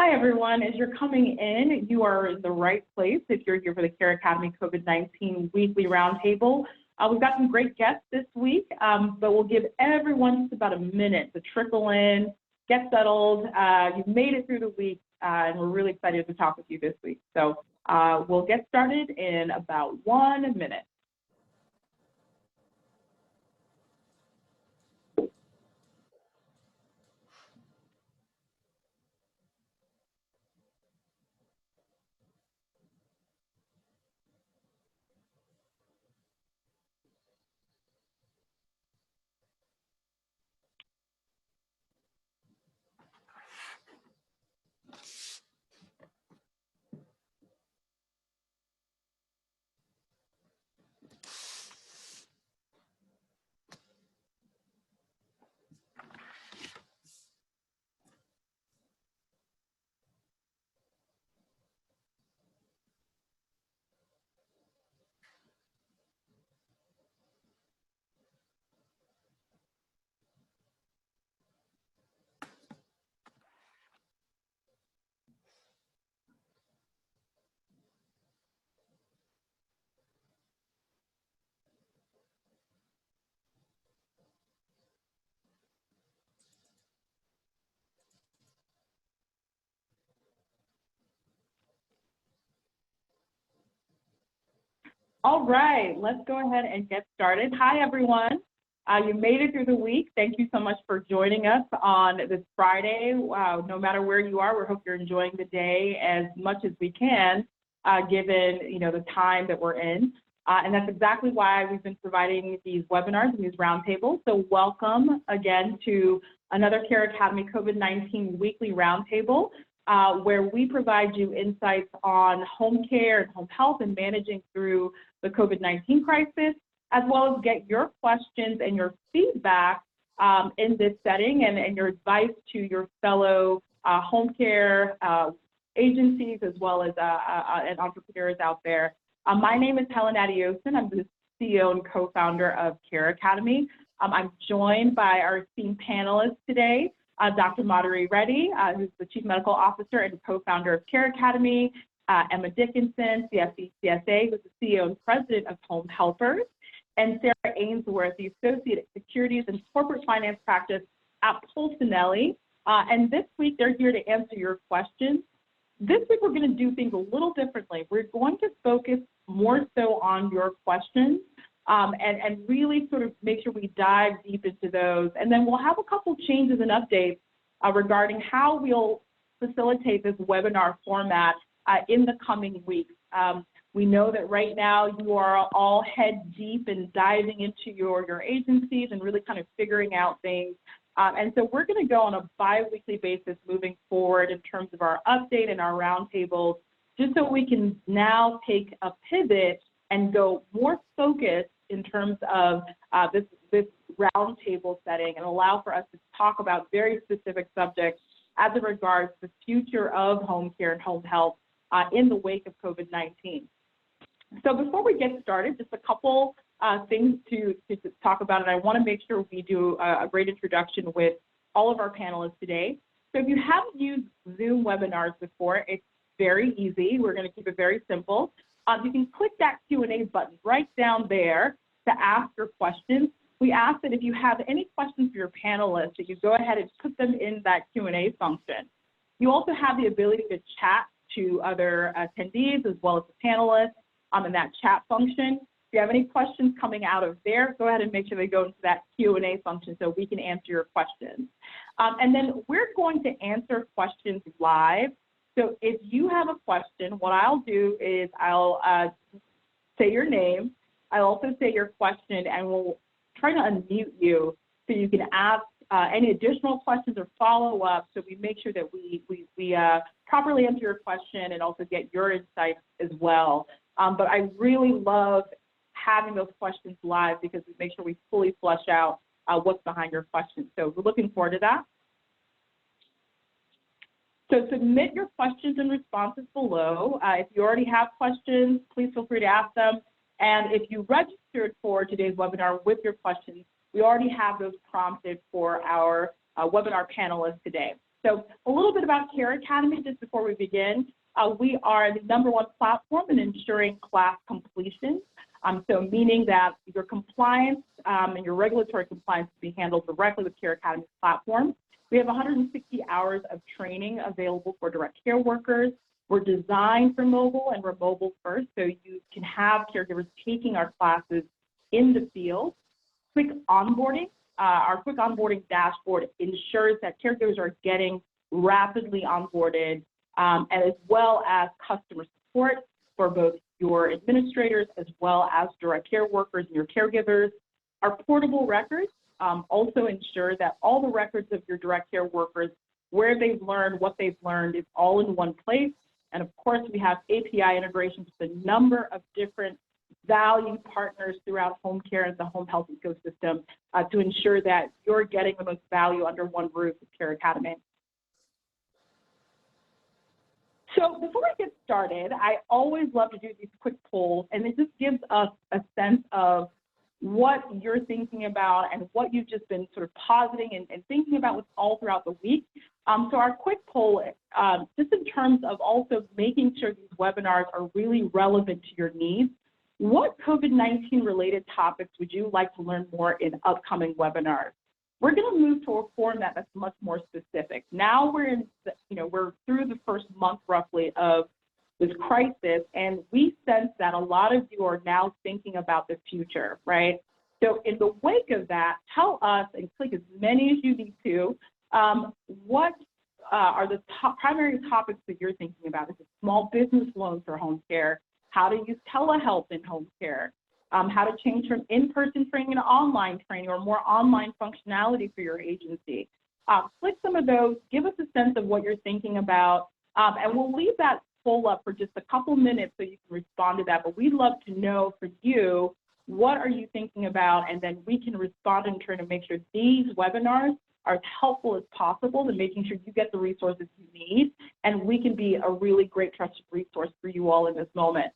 Hi, everyone. As you're coming in, you are in the right place if you're here for the CareAcademy COVID-19 weekly roundtable. We've got some great guests this week, but we'll give everyone just about a minute to trickle in, get settled. You've made it through the week, and we're really excited to talk with you this week. So we'll get started in about 1 minute. All right, let's go ahead and get started. Hi, everyone. You made it through the week. Thank you so much for joining us on this Friday. No matter where you are, we hope you're enjoying the day as much as we can, given the time that we're in. And that's exactly why we've been providing these webinars and these roundtables. So welcome again to another CareAcademy COVID-19 weekly roundtable, where we provide you insights on home care and home health and managing through the COVID-19 crisis, as well as get your questions and your feedback in this setting and your advice to your fellow home care agencies, as well as and entrepreneurs out there. My name is Helen Adioson. I'm the CEO and co-founder of CareAcademy. I'm joined by our esteemed panelists today, Dr. Madhuri Reddy, who's the Chief Medical Officer and co-founder of CareAcademy, Emma Dickinson, CFC CSA, who's the CEO and President of Home Helpers, and Sarah Ainsworth, the Associate Securities and Corporate Finance Practice at Polsinelli. And this week, they're here to answer your questions. This week, we're going to do things a little differently. We're going to focus more so on your questions and really sort of make sure we dive deep into those. And then we'll have a couple changes and updates regarding how we'll facilitate this webinar format in the coming weeks. We know that right now you are all head deep in diving into your agencies and really kind of figuring out things. And so we're going to go on a bi-weekly basis moving forward in terms of our update and our roundtables, just so we can now take a pivot and go more focused in terms of this roundtable setting and allow for us to talk about very specific subjects as it regards the future of home care and home health in the wake of COVID-19. So before we get started, just a couple things to talk about, and I want to make sure we do a great introduction with all of our panelists today. So if you haven't used Zoom webinars before, it's very easy. We're going to keep it very simple. You can click that Q&A button right down there to ask your questions. We ask that if you have any questions for your panelists, that you go ahead and put them in that Q&A function. You also have the ability to chat to other attendees as well as the panelists in that chat function. If you have any questions coming out of there, go ahead and make sure they go into that Q&A function so we can answer your questions. And then we're going to answer questions live. So if you have a question, what I'll do is I'll say your name. I'll also say your question, and we'll try to unmute you so you can ask any additional questions or follow-up, so we make sure that we properly answer your question and also get your insights as well. But I really love having those questions live because we make sure we fully flesh out what's behind your questions. So we're looking forward to that. So submit your questions and responses below. If you already have questions, please feel free to ask them. And if you registered for today's webinar with your questions, we already have those prompted for our webinar panelists today. So a little bit about CareAcademy just before we begin. We are the #1 platform in ensuring class completion. So meaning that your compliance and your regulatory compliance will be handled directly with CareAcademy's platform. We have 160 hours of training available for direct care workers. We're designed for mobile, and we're mobile first, so you can have caregivers taking our classes in the field. Quick onboarding. Our quick onboarding dashboard ensures that caregivers are getting rapidly onboarded, and as well as customer support for both your administrators as well as direct care workers and your caregivers. Our portable records also ensure that all the records of your direct care workers, where they've learned, what they've learned, is all in one place. And of course, we have API integrations with a number of different value partners throughout home care and the home health ecosystem to ensure that you're getting the most value under one roof with CareAcademy. So before I get started, I always love to do these quick polls, and it just gives us a sense of what you're thinking about and what you've just been sort of positing and thinking about with all throughout the week. So our quick poll, just in terms of also making sure these webinars are really relevant to your needs, what COVID-19 related topics would you like to learn more in upcoming webinars? We're going to move to a format that's much more specific. Now we're in, we're through the first month roughly of this crisis, and we sense that a lot of you are now thinking about the future, right? So in the wake of that, tell us, and click as many as you need to, what are the primary topics that you're thinking about? Is it small business loans for home care? How to use telehealth in home care? How to change from in-person training to online training or more online functionality for your agency? Click some of those, give us a sense of what you're thinking about, and we'll leave that poll up for just a couple minutes so you can respond to that. But we'd love to know for you, what are you thinking about? And then we can respond in turn to make sure these webinars are as helpful as possible in making sure you get the resources you need, and we can be a really great trusted resource for you all in this moment.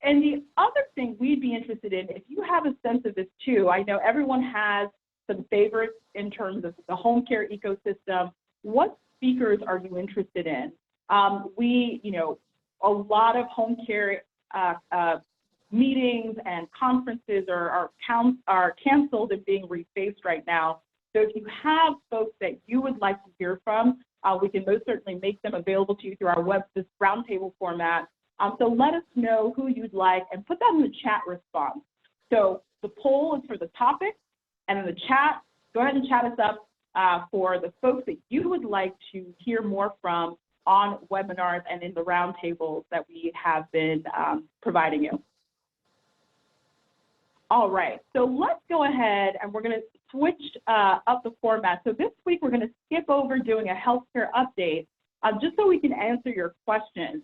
And the other thing we'd be interested in, if you have a sense of this too, I know everyone has some favorites in terms of the home care ecosystem. What speakers are you interested in? A lot of home care meetings and conferences are canceled and being refaced right now. So if you have folks that you would like to hear from, we can most certainly make them available to you through our this roundtable format. So let us know who you'd like and put that in the chat response. So the poll is for the topic, and in the chat, go ahead and chat us up for the folks that you would like to hear more from on webinars and in the roundtables that we have been providing you. All right, so let's go ahead and we're going to switch up the format. So this week we're going to skip over doing a healthcare update just so we can answer your questions.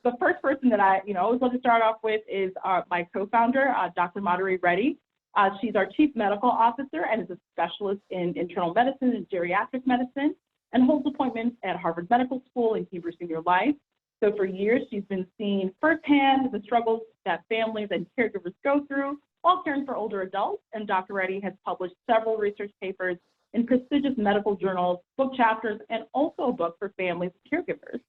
The first person that I always love to start off with is my co-founder, Dr. Madhuri Reddy. She's our Chief Medical Officer and is a specialist in internal medicine and geriatric medicine, and holds appointments at Harvard Medical School and Hebrew Senior Life. So for years, she's been seeing firsthand the struggles that families and caregivers go through while caring for older adults, and Dr. Reddy has published several research papers in prestigious medical journals, book chapters, and also a book for families and caregivers.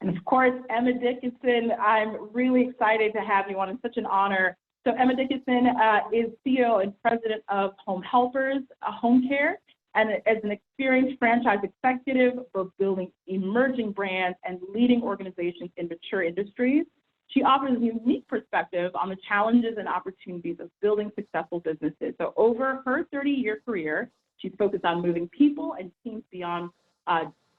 And of course, Emma Dickinson, I'm really excited to have you on. It's such an honor. So Emma Dickinson is CEO and president of Home Helpers, Homecare, and as an experienced franchise executive for building emerging brands and leading organizations in mature industries. She offers a unique perspective on the challenges and opportunities of building successful businesses. So over her 30-year career, she's focused on moving people and teams beyond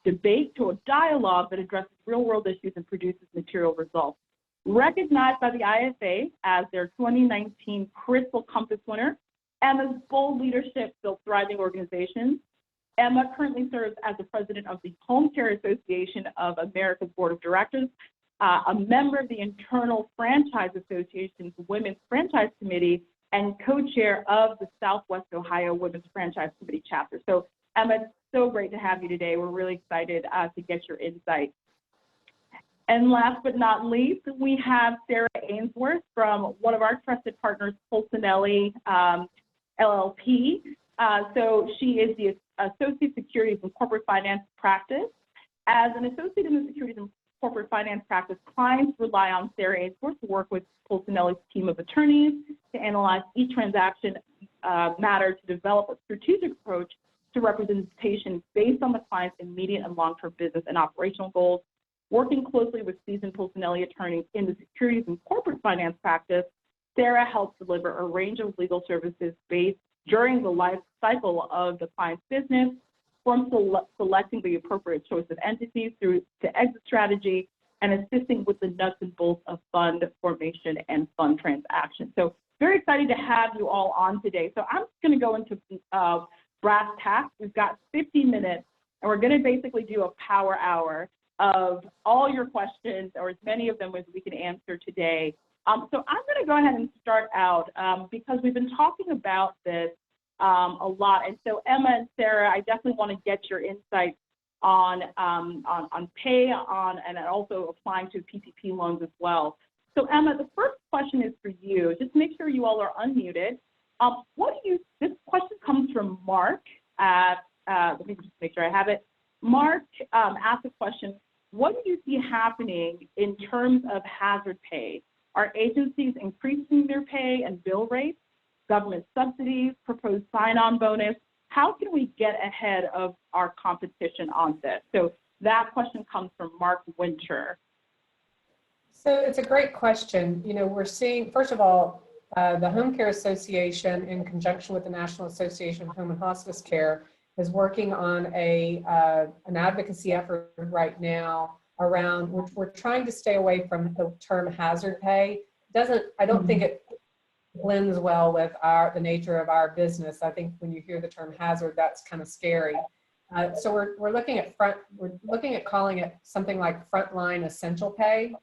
debate to a dialogue that addresses real-world issues and produces material results. Recognized by the IFA as their 2019 Crystal Compass winner, Emma's bold leadership built thriving organizations. Emma currently serves as the president of the Homecare Association of America's Board of Directors, a member of the Internal Franchise Association's Women's Franchise Committee, and co-chair of the Southwest Ohio Women's Franchise Committee chapter. So Emma, it's so great to have you today. We're really excited to get your insight. And last but not least, we have Sarah Ainsworth from one of our trusted partners, Polsinelli LLP. So she is the Associate Securities and Corporate Finance Practice. As an associate in the Securities and Corporate Finance Practice, clients rely on Sarah Ainsworth to work with Polsinelli's team of attorneys to analyze each transaction matter to develop a strategic approach to representation based on the client's immediate and long-term business and operational goals. Working closely with seasoned Polsinelli attorneys in the Securities and Corporate Finance Practice, Sarah helps deliver a range of legal services based during the life cycle of the client's business, from selecting the appropriate choice of entities through to exit strategy, and assisting with the nuts and bolts of fund formation and fund transactions. So very excited to have you all on today. So I'm just going to go into brass tacks. We've got 50 minutes, and we're going to basically do a power hour of all your questions, or as many of them as we can answer today. So I'm going to go ahead and start out because we've been talking about this a lot. And so Emma and Sarah, I definitely want to get your insights on pay and also applying to PPP loans as well. So Emma, the first question is for you. Just make sure you all are unmuted. This question comes from Mark. Let me just make sure I have it. Mark asked a question. What do you see happening in terms of hazard pay? Are agencies increasing their pay and bill rates, government subsidies, proposed sign-on bonus? How can we get ahead of our competition on this? So that question comes from Mark Winter. So it's a great question. You know, we're seeing, first of all, the Homecare Association, in conjunction with the National Association of Home and Hospice Care, is working on an advocacy effort right now around which we're trying to stay away from the term hazard pay. I don't think it blends well with the nature of our business. I think when you hear the term hazard, that's kind of scary. So we're looking at calling it something like frontline essential pay,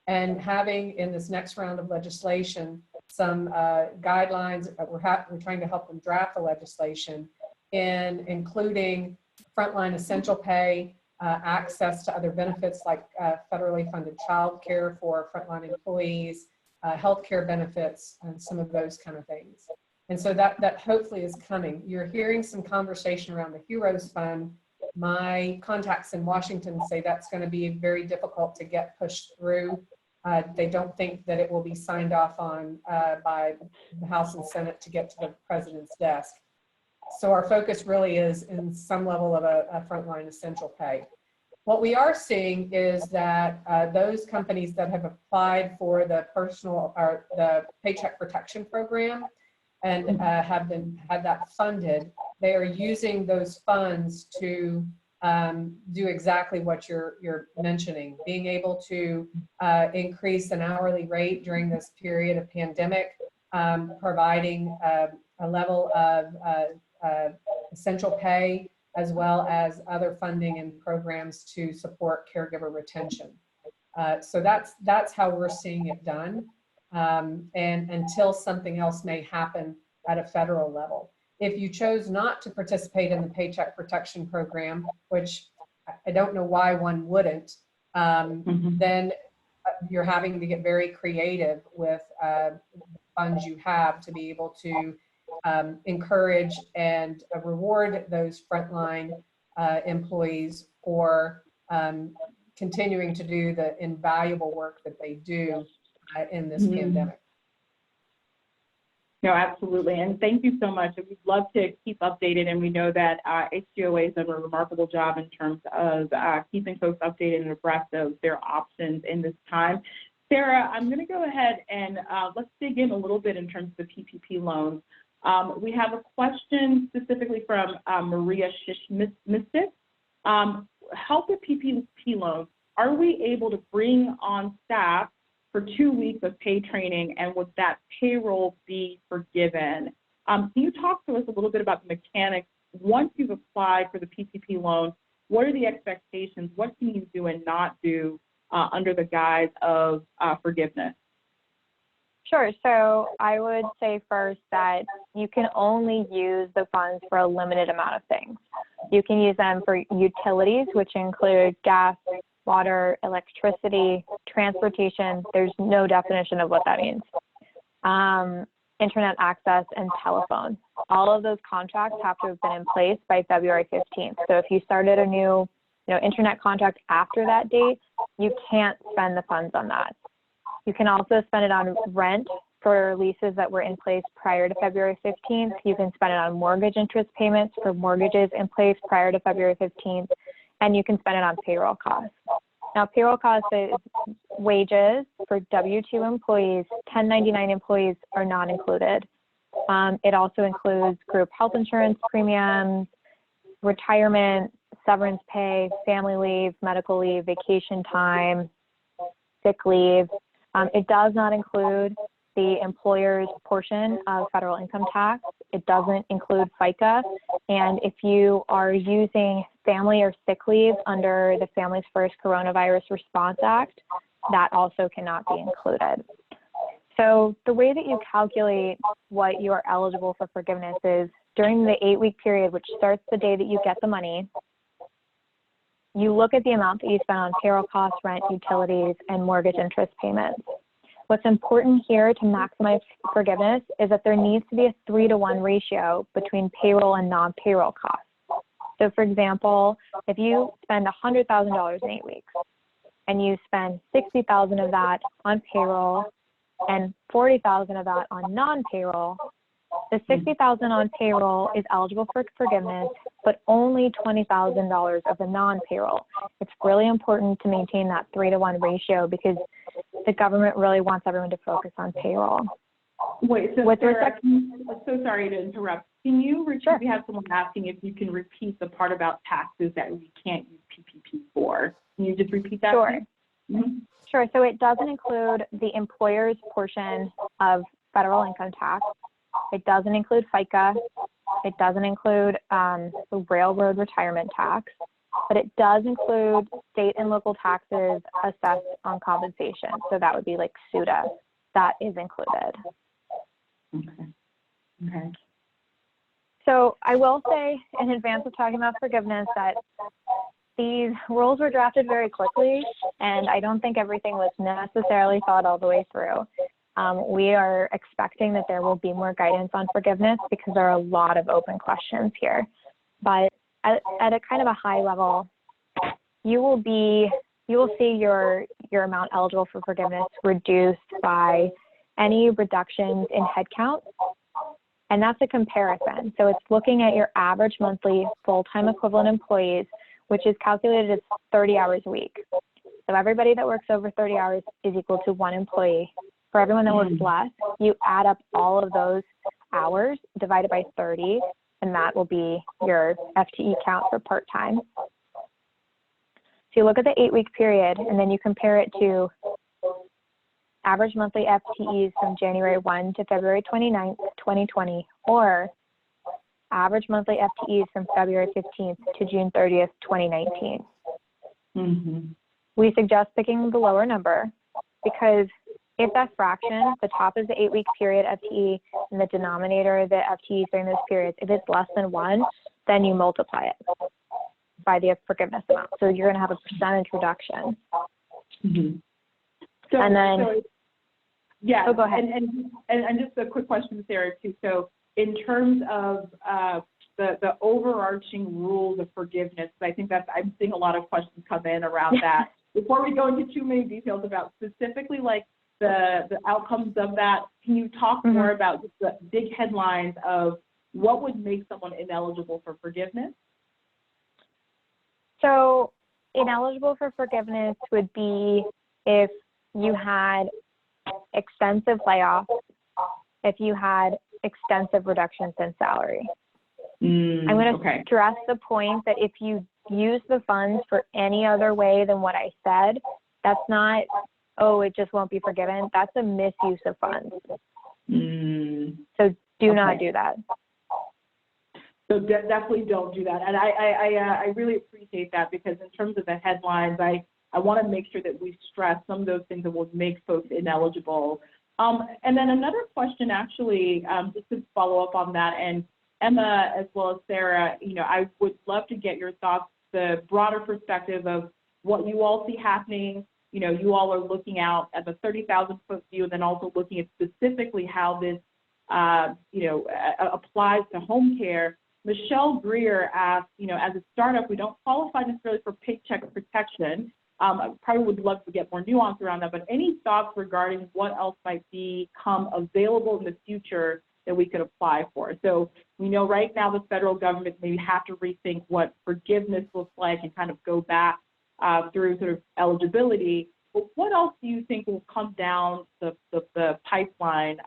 and having in this next round of legislation some guidelines. We're trying to help them draft the legislation, in including frontline essential pay, access to other benefits like federally funded child care for frontline employees, healthcare benefits, and some of those kind of things. And so that hopefully is coming. You're hearing some conversation around the Heroes Fund. My contacts in Washington say that's going to be very difficult to get pushed through. They don't think that it will be signed off on by the House and Senate to get to the president's desk. So our focus really is in some level of a frontline essential pay. What we are seeing is that those companies that have applied for the the Paycheck Protection Program and had that funded, they are using those funds to do exactly what you're mentioning, being able to increase an hourly rate during this period of pandemic, providing a level of essential pay, as well as other funding and programs to support caregiver retention. So that's how we're seeing it done, and until something else may happen at a federal level. If you chose not to participate in the Paycheck Protection Program, which I don't know why one wouldn't, then you're having to get very creative with the funds you have to be able to encourage and reward those frontline employees for continuing to do the invaluable work that they do in this pandemic. No, absolutely. And thank you so much. We'd love to keep updated, and we know that HCOA has done a remarkable job in terms of keeping folks updated and abreast of their options in this time. Sarah, I'm going to go ahead and let's dig in a little bit in terms of the PPP loans. We have a question specifically from Maria Mystic. Help with PPP loans. Are we able to bring on staff for 2 weeks of paid training, and would that payroll be forgiven? Can you talk to us a little bit about the mechanics? Once you've applied for the PPP loan, what are the expectations? What can you do and not do under the guise of forgiveness? Sure. So I would say first that you can only use the funds for a limited amount of things. You can use them for utilities, which include gas, water, electricity, transportation. There's no definition of what that means. Internet access, and telephone. All of those contracts have to have been in place by February 15th. So if you started a new internet contract after that date, you can't spend the funds on that. You can also spend it on rent for leases that were in place prior to February 15th. You can spend it on mortgage interest payments for mortgages in place prior to February 15th, and you can spend it on payroll costs. Now, payroll costs is wages for W-2 employees. 1099 employees are not included. It also includes group health insurance premiums, retirement, severance pay, family leave, medical leave, vacation time, sick leave. It does not include the employer's portion of federal income tax. It doesn't include FICA. And if you are using family or sick leave under the Families First Coronavirus Response Act, that also cannot be included. So the way that you calculate what you are eligible for forgiveness is during the 8-week period, which starts the day that you get the money, you look at the amount that you spend on payroll costs, rent, utilities, and mortgage interest payments. What's important here to maximize forgiveness is that there needs to be a 3-to-1 ratio between payroll and non-payroll costs. So for example, if you spend $100,000 in 8 weeks and you spend $60,000 of that on payroll and $40,000 of that on non-payroll, the $60,000 on payroll is eligible for forgiveness, but only $20,000 of the non-payroll. It's really important to maintain that 3-to-1 ratio because the government really wants everyone to focus on payroll. Wait, so With Sarah, respect, I'm so sorry to interrupt. Can you repeat? Sure. We have someone asking if you can repeat the part about taxes that we can't use PPP for. Can you just repeat that? Sure. Mm-hmm. Sure. So it doesn't include the employer's portion of federal income tax. It doesn't include FICA. It doesn't include the railroad retirement tax, but it does include state and local taxes assessed on compensation. So that would be like SUTA. That is included. Okay. Okay. So I will say in advance of talking about forgiveness that these rules were drafted very quickly, and I don't think everything was necessarily thought all the way through. We are expecting that there will be more guidance on forgiveness because there are a lot of open questions here. But at a kind of a high level, you will see your amount eligible for forgiveness reduced by any reductions in headcount. And that's a comparison. So it's looking at your average monthly full-time equivalent employees, which is calculated as 30 hours a week. So everybody that works over 30 hours is equal to 1 employee. For everyone that works less, you add up all of those hours divided by 30, and that will be your FTE count for part-time. So you look at the 8-week period, and then you compare it to average monthly FTEs from January 1 to February 29th, 2020, or average monthly FTEs from February 15th to June 30th, 2019. Mm-hmm. We suggest picking the lower number because if that fraction, the top is the 8-week period FTE, and the denominator, the FTEs during those periods, if it's less than 1, then you multiply it by the forgiveness amount. So you're going to have a percentage reduction. Mm-hmm. So, and then, yeah. Oh, go ahead. And just a quick question, Sarah, too. So in terms of the overarching rules of forgiveness, I think I'm seeing a lot of questions come in around that. Before we go into too many details about specifically like the outcomes of that, can you talk more about just the big headlines of what would make someone ineligible for forgiveness? So ineligible for forgiveness would be if you had extensive layoffs, if you had extensive reductions in salary. I'm going to stress the point that if you use the funds for any other way than what I said, that's not, oh, it just won't be forgiven. That's a misuse of funds. So do not do that. So definitely don't do that. And I really appreciate that because in terms of the headlines, I want to make sure that we stress some of those things that will make folks ineligible. And then another question, actually, just to follow up on that, and Emma as well as Sarah, I would love to get your thoughts, the broader perspective of what you all see happening. You know, you all are looking out at the 30,000-foot view, and then also looking at specifically how this, applies to home care. Michelle Greer asked, you know, as a startup, we don't qualify necessarily for paycheck protection. I probably would love to get more nuance around that, but any thoughts regarding what else might become available in the future that we could apply for? So we know right now the federal government may have to rethink what forgiveness looks like and kind of go back through sort of eligibility. But what else do you think will come down the pipeline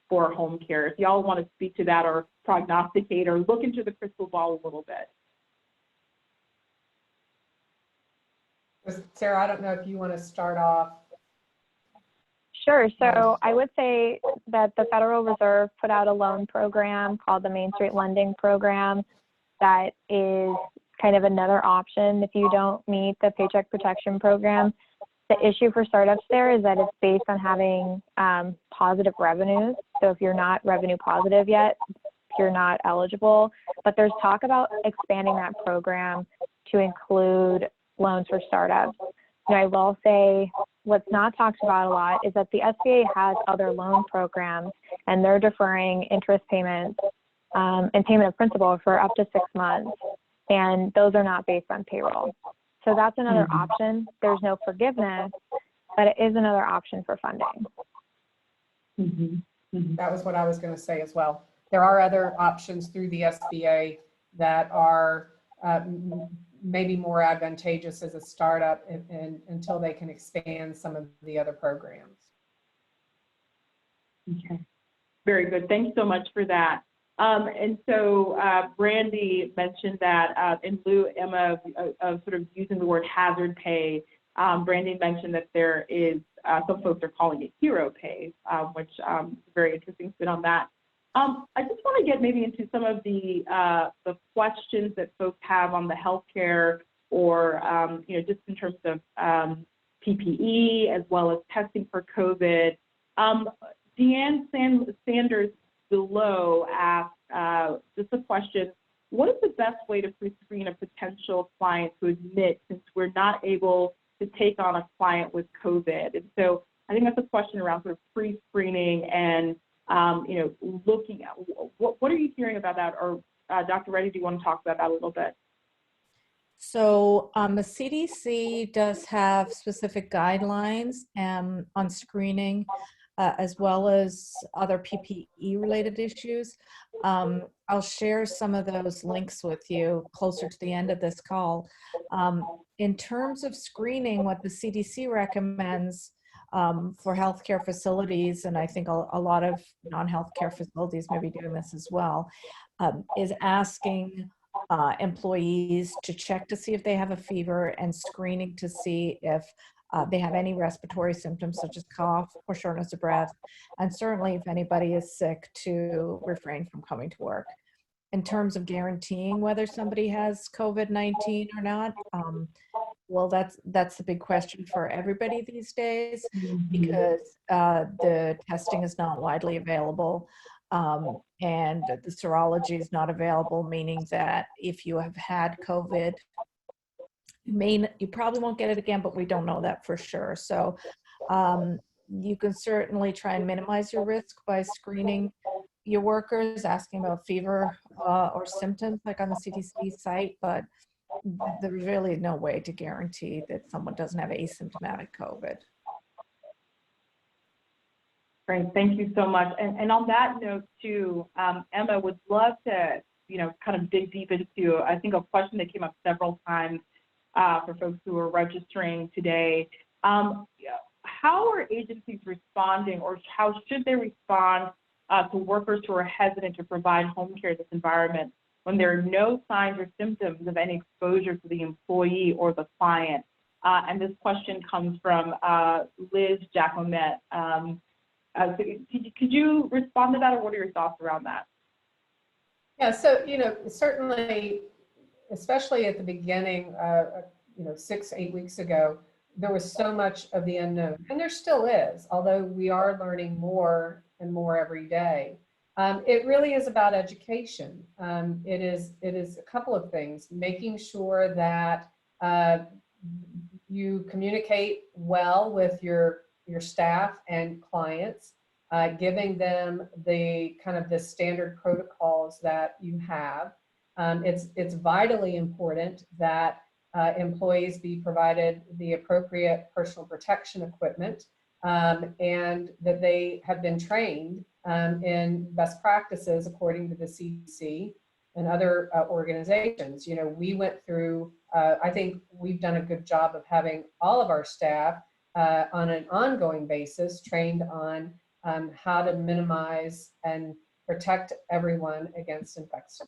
for home care? If y'all want to speak to that or prognosticate or look into the crystal ball a little bit. Sarah, I don't know if you want to start off. Sure. So I would say that the Federal Reserve put out a loan program called the Main Street Lending Program that is kind of another option if you don't meet the Paycheck Protection Program. The issue for startups there is that it's based on having positive revenues. So if you're not revenue positive yet, you're not eligible. But there's talk about expanding that program to include loans for startups. And I will say what's not talked about a lot is that the SBA has other loan programs, and they're deferring interest payments and payment of principal for up to 6 months. And those are not based on payroll. So that's another option. There's no forgiveness, but it is another option for funding. That was what I was going to say as well. There are other options through the SBA that are maybe more advantageous as a startup and until they can expand some of the other programs. Okay, very good. Thanks so much for that. And so Brandy mentioned that in lieu, Emma, of sort of using the word hazard pay, Brandy mentioned that there is, some folks are calling it hero pay, which is a very interesting spin on that. I just want to get maybe into some of the questions that folks have on the healthcare or, just in terms of PPE as well as testing for COVID. Deanne Sanders below asked just a question: what is the best way to pre-screen a potential client to admit, since we're not able to take on a client with COVID? And so I think that's a question around sort of pre-screening and looking at what are you hearing about that? Or Dr. Reddy, do you want to talk about that a little bit? So the CDC does have specific guidelines on screening, as well as other PPE related issues. I'll share some of those links with you closer to the end of this call. In terms of screening, what the CDC recommends for healthcare facilities, and I think a lot of non-healthcare facilities may be doing this as well, is asking employees to check to see if they have a fever and screening to see if they have any respiratory symptoms such as cough or shortness of breath, and certainly if anybody is sick, to refrain from coming to work. In terms of guaranteeing whether somebody has COVID-19 or not, well, that's the big question for everybody these days, because the testing is not widely available, and the serology is not available, meaning that if you have had COVID, you probably won't get it again, but we don't know that for sure. So you can certainly try and minimize your risk by screening your workers, asking about fever or symptoms like on the CDC site, but there's really no way to guarantee that someone doesn't have asymptomatic COVID. Great, thank you so much. And on that note too, Emma, would love to, kind of dig deep into, I think, a question that came up several times for folks who are registering today. How are agencies responding, or how should they respond to workers who are hesitant to provide home care in this environment when there are no signs or symptoms of any exposure to the employee or the client? And this question comes from Liz Jacomet. Could you respond to that, or what are your thoughts around that? Yeah, so, certainly, especially at the beginning, 6-8 weeks ago, there was so much of the unknown, and there still is, although we are learning more and more every day. It really is about education. It is a couple of things: making sure that you communicate well with your staff and clients, giving them the kind of the standard protocols that you have. It's vitally important that employees be provided the appropriate personal protection equipment, and that they have been trained in best practices according to the CDC and other organizations. You know, we went through, I think we've done a good job of having all of our staff on an ongoing basis trained on how to minimize and protect everyone against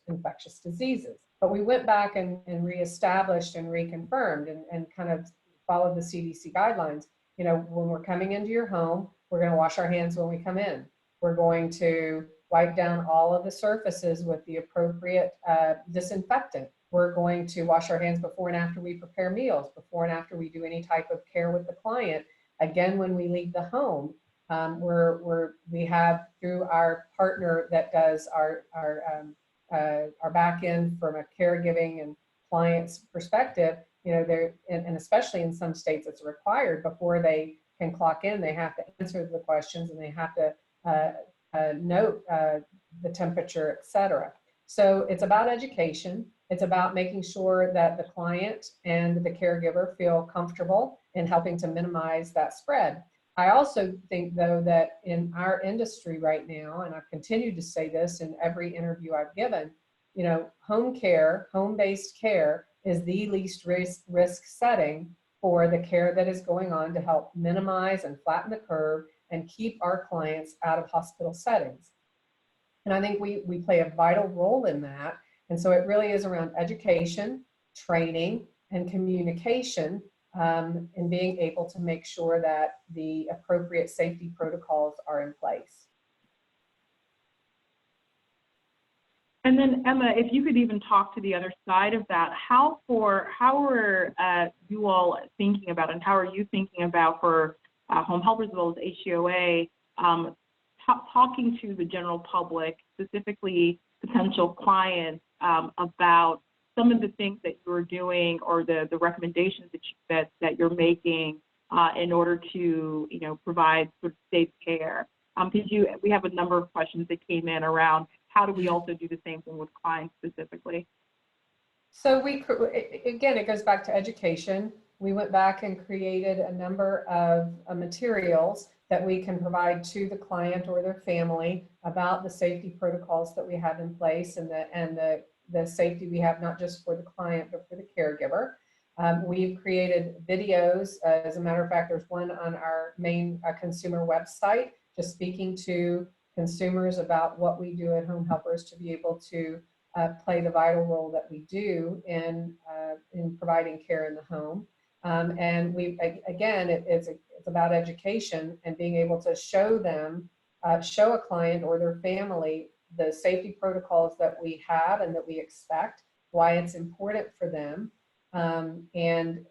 infectious diseases. But we went back and reestablished and reconfirmed and kind of followed the CDC guidelines. You know, when we're coming into your home, we're going to wash our hands when we come in. We're going to wipe down all of the surfaces with the appropriate disinfectant. We're going to wash our hands before and after we prepare meals, before and after we do any type of care with the client. Again, when we leave the home, we have, through our partner that does our back end from a caregiving and client's perspective, you know, and especially in some states it's required before they can clock in, they have to answer the questions and they have to note the temperature, et cetera. So it's about education. It's about making sure that the client and the caregiver feel comfortable in helping to minimize that spread. I also think, though, that in our industry right now, and I've continued to say this in every interview I've given, you know, home care, home-based care is the least risk setting for the care that is going on to help minimize and flatten the curve and keep our clients out of hospital settings. And I think we play a vital role in that. And so it really is around education, training, and communication, and being able to make sure that the appropriate safety protocols are in place. And then Emma, if you could even talk to the other side of that, how are you all thinking about, and how are you thinking about for home helpers as well as HCOA, talking to the general public, specifically potential clients, about some of the things that you're doing or the recommendations that you're making in order to, you know, provide sort of safe care? We have a number of questions that came in around how do we also do the same thing with clients specifically? So again, it goes back to education. We went back and created a number of materials that we can provide to the client or their family about the safety protocols that we have in place and the safety we have, not just for the client, but for the caregiver. We've created videos. As a matter of fact, there's one on our main consumer website, just speaking to consumers about what we do at Home Helpers to be able to play the vital role that we do in providing care in the home. And it's about education and being able to show a client or their family the safety protocols that we have and that we expect, why it's important for them, and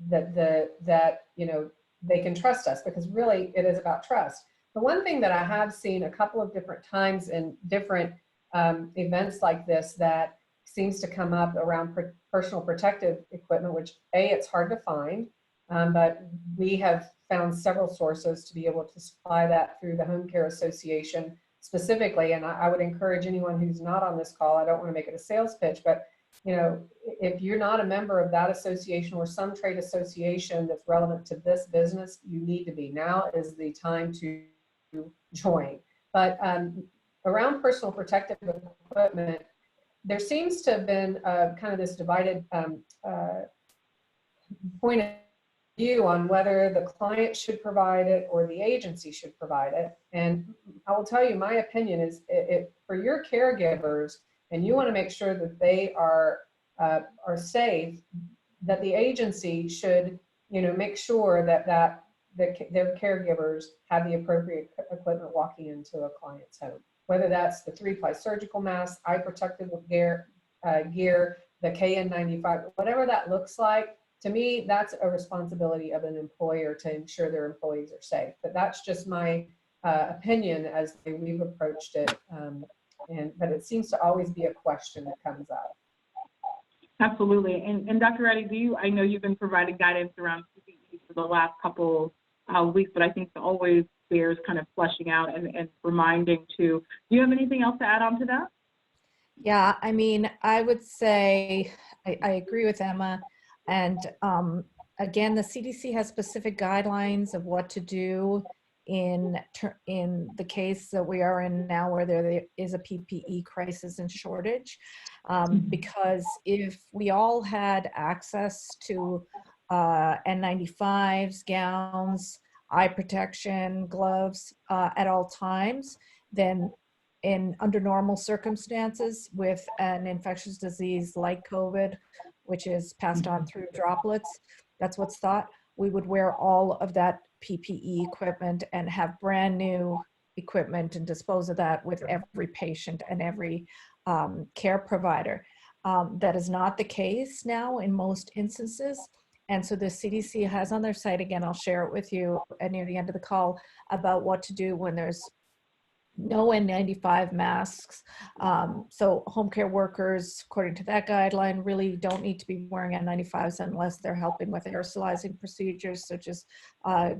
that you know, they can trust us, because really it is about trust. The one thing that I have seen a couple of different times in different events like this that seems to come up around personal protective equipment, which it's hard to find, but we have found several sources to be able to supply that through the Home Care Association specifically. And I would encourage anyone who's not on this call, I don't want to make it a sales pitch, but you know, if you're not a member of that association or some trade association that's relevant to this business, you need to be. Now is the time to join. But around personal protective equipment, there seems to have been kind of this divided point of view on whether the client should provide it or the agency should provide it. And I will tell you, my opinion is, for your caregivers, and you want to make sure that they are safe, that the agency should, you know, make sure that their caregivers have the appropriate equipment walking into a client's home, whether that's the 3-ply surgical mask, eye protective gear, the KN95, whatever that looks like. To me, that's a responsibility of an employer to ensure their employees are safe. But that's just my opinion as we've approached it. But it seems to always be a question that comes up. Absolutely. And Dr. Reddy, I know you've been providing guidance around for the last couple weeks, but I think it always bears kind of fleshing out and reminding too. Do you have anything else to add on to that? Yeah, I mean, I would say I agree with Emma. And again, the CDC has specific guidelines of what to do in the case that we are in now, where there is a PPE crisis and shortage. Because if we all had access to N95s, gowns, eye protection, gloves at all times, then under normal circumstances with an infectious disease like COVID, which is passed on through droplets, that's what's thought, we would wear all of that PPE equipment and have brand new equipment and dispose of that with every patient and every care provider. That is not the case now in most instances. And so the CDC has on their site, again, I'll share it with you near the end of the call, about what to do when there's no N95 masks. So home care workers, according to that guideline, really don't need to be wearing N95s unless they're helping with aerosolizing procedures, such as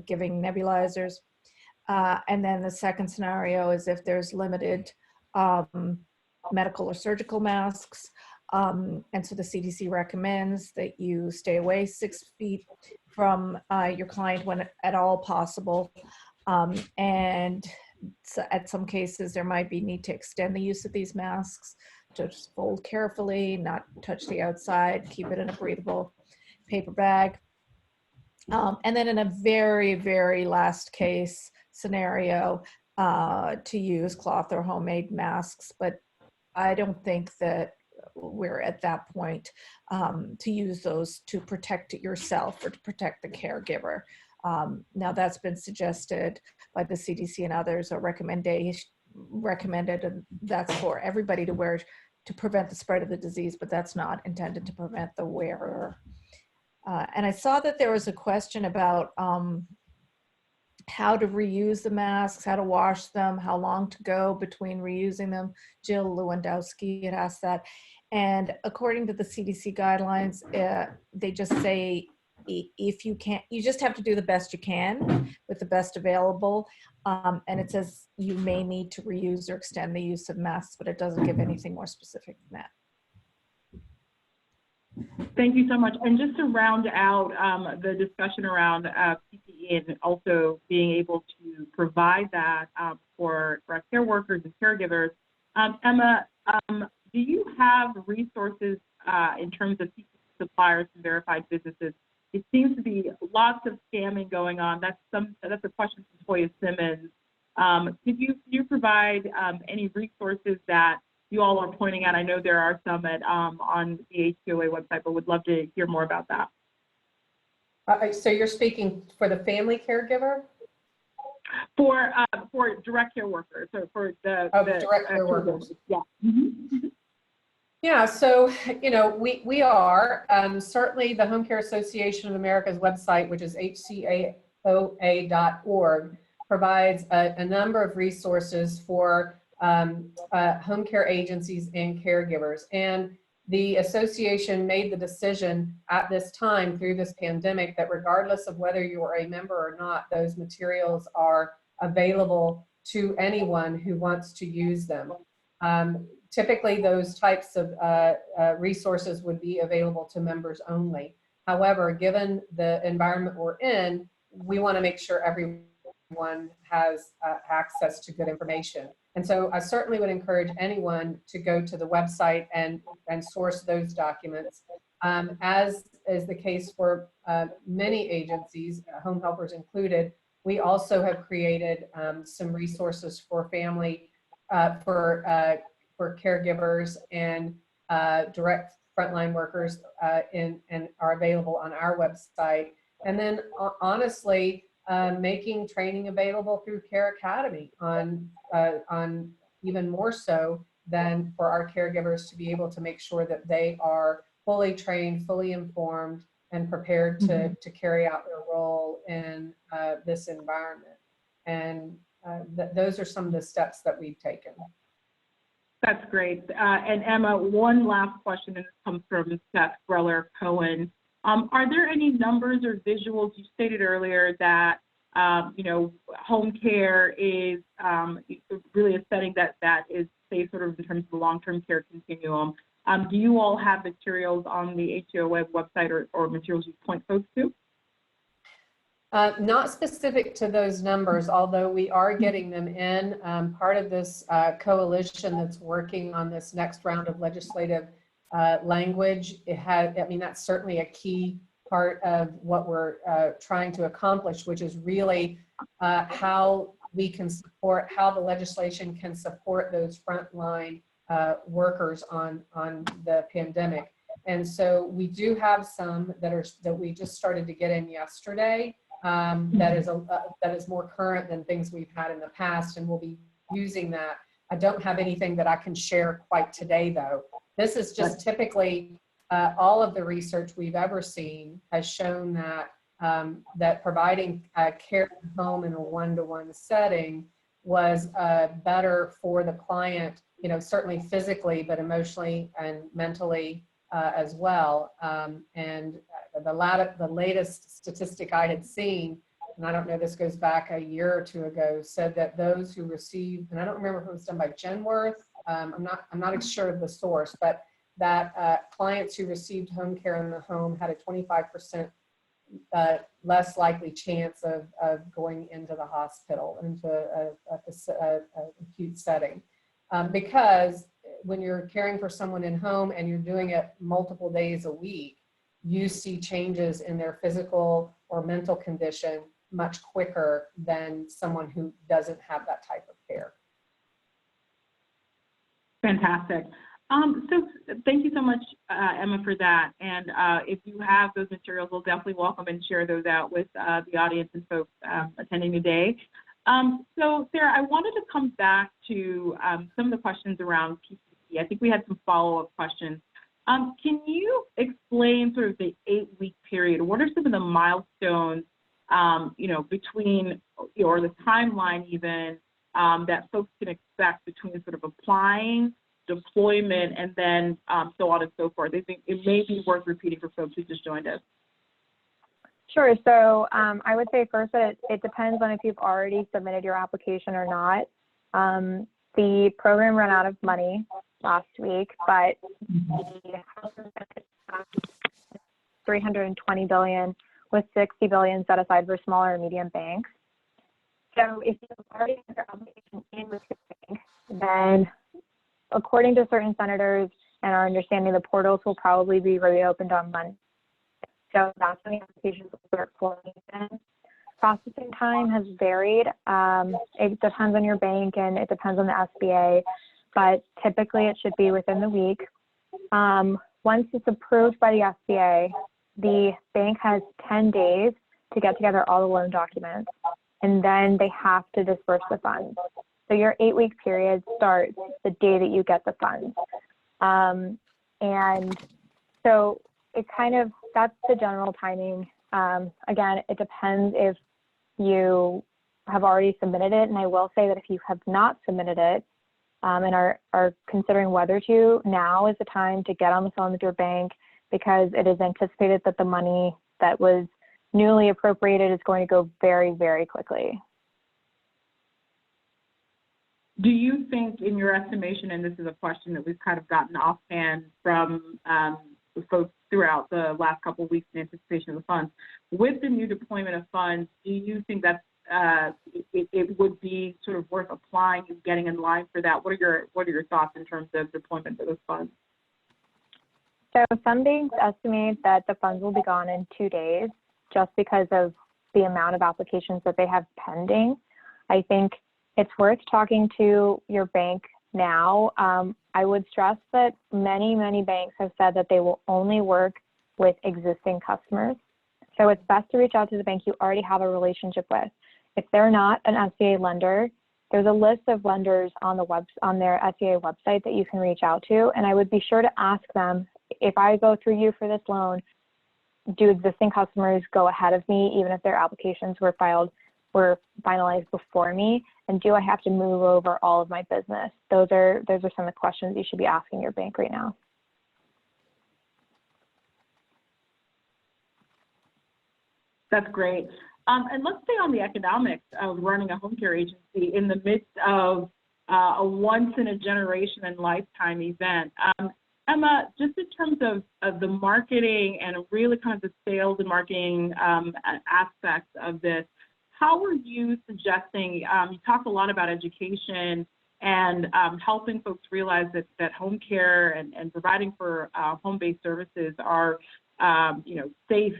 giving nebulizers. And then the second scenario is if there's limited medical or surgical masks. And so the CDC recommends that you stay away 6 feet from your client when at all possible. And so at some cases, there might be need to extend the use of these masks, to just fold carefully, not touch the outside, keep it in a breathable paper bag. And then in a very, very last case scenario, to use cloth or homemade masks. But I don't think that we're at that point to use those to protect yourself or to protect the caregiver. Now that's been suggested by the CDC and others, or recommended, and that's for everybody to wear to prevent the spread of the disease, but that's not intended to prevent the wearer. And I saw that there was a question about how to reuse the masks, how to wash them, how long to go between reusing them. Jill Lewandowski had asked that. And according to the CDC guidelines, they just say, if you can't, you just have to do the best you can with the best available. And it says you may need to reuse or extend the use of masks, but it doesn't give anything more specific than that. Thank you so much. And just to round out the discussion around PPE and also being able to provide that for our care workers and caregivers, Emma, do you have resources in terms of PPE suppliers and verified businesses? It seems to be lots of scamming going on. That's a question from Toya Simmons. Could you provide any resources that you all are pointing at? I know there are some on the HCOA website, but would love to hear more about that. So you're speaking for the family caregiver? For direct care workers, so for the direct care workers. Yeah. Mm-hmm. Yeah, so, you know, we are, certainly the Home Care Association of America's website, which is hcaoa.org, provides a number of resources for home care agencies and caregivers. And the association made the decision at this time through this pandemic that regardless of whether you're a member or not, those materials are available to anyone who wants to use them. Typically, those types of resources would be available to members only. However, given the environment we're in, we want to make sure everyone has access to good information. And so I certainly would encourage anyone to go to the website and source those documents. As is the case for many agencies, home helpers included, we also have created some resources for family, for caregivers and direct frontline workers and are available on our website. And then honestly, making training available through CareAcademy on even more so than for our caregivers to be able to make sure that they are fully trained, fully informed, and prepared to carry out their role in this environment. And those are some of the steps that we've taken. That's great. And Emma, one last question, and this comes from Seth Greller Cohen. Are there any numbers or visuals? You stated earlier that, home care is really a setting that is safe sort of in terms of the long-term care continuum. Do you all have materials on the HCO website or materials you point folks to? Not specific to those numbers, although we are getting them in. Part of this coalition that's working on this next round of legislative language, that's certainly a key part of what we're trying to accomplish, which is really how we can support, how the legislation can support those frontline workers on the pandemic. And so we do have some that we just started to get in yesterday. That is more current than things we've had in the past, and we'll be using that. I don't have anything that I can share quite today, though. This is just typically all of the research we've ever seen has shown that that providing care at home in a one-to-one setting was better for the client, certainly physically, but emotionally and mentally as well. And the latest statistic I had seen, and I don't know, this goes back a year or two ago, said that those who received, and I don't remember if it was done by Genworth, I'm not sure of the source, but that clients who received home care in the home had a 25% less likely chance of going into the hospital, into a acute setting. Because when you're caring for someone in home and you're doing it multiple days a week, you see changes in their physical or mental condition much quicker than someone who doesn't have that type of care. Fantastic. So thank you so much, Emma, for that. And if you have those materials, we'll definitely welcome and share those out with the audience and folks attending today. So Sarah, I wanted to come back to some of the questions around PPP. I think we had some follow-up questions. Can you explain sort of the 8-week period? What are some of the milestones, between, or the timeline even, that folks can expect between sort of applying, deployment, and then so on and so forth? I think it may be worth repeating for folks who just joined us. Sure. So I would say first that it depends on if you've already submitted your application or not. The program ran out of money last week, but the House passed $320 billion with $60 billion set aside for smaller and medium banks. So if you've already had your application in with your bank, then according to certain senators and our understanding, the portals will probably be reopened on Monday. So that's when the applications will start flowing in. Processing time has varied. It depends on your bank and it depends on the SBA, but typically it should be within the week. Once it's approved by the SBA, the bank has 10 days to get together all the loan documents, and then they have to disperse the funds. So your 8-week period starts the day that you get the funds. And so it kind of, that's the general timing. Again, it depends if you have already submitted it. And I will say that if you have not submitted it and are considering whether to, now is the time to get on the phone with your bank, because it is anticipated that the money that was newly appropriated is going to go very, very quickly. Do you think, in your estimation, and this is a question that we've kind of gotten offhand from folks throughout the last couple of weeks in anticipation of the funds, with the new deployment of funds, do you think that it would be sort of worth applying and getting in line for that? What are your thoughts in terms of deployment of those funds? So some banks estimate that the funds will be gone in 2 days just because of the amount of applications that they have pending. I think it's worth talking to your bank now. I would stress that many, many banks have said that they will only work with existing customers. So it's best to reach out to the bank you already have a relationship with. If they're not an SBA lender, there's a list of lenders on their SBA website that you can reach out to. And I would be sure to ask them, if I go through you for this loan, do existing customers go ahead of me, even if their applications were finalized before me? And do I have to move over all of my business? Those are some of the questions you should be asking your bank right now. That's great. And let's stay on the economics of running a home care agency in the midst of a once-in-a-generation and lifetime event. Emma, just in terms of the marketing and really kind of the sales and marketing aspects of this, how are you suggesting, you talked a lot about education and helping folks realize that home care and providing for home-based services are, safe.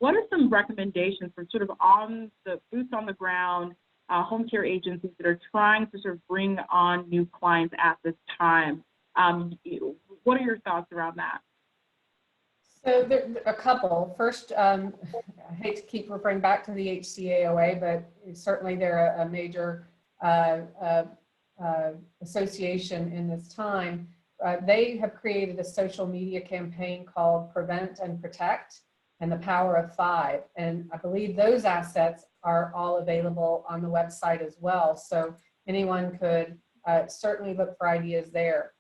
What are some recommendations for sort of on the boots on the ground home care agencies that are trying to sort of bring on new clients at this time? What are your thoughts around that? So there a couple. First, I hate to keep referring back to the HCAOA, but certainly they're a major association in this time. They have created a social media campaign called Prevent and Protect and the Power of Five. And I believe those assets are all available on the website as well. So anyone could certainly look for ideas there.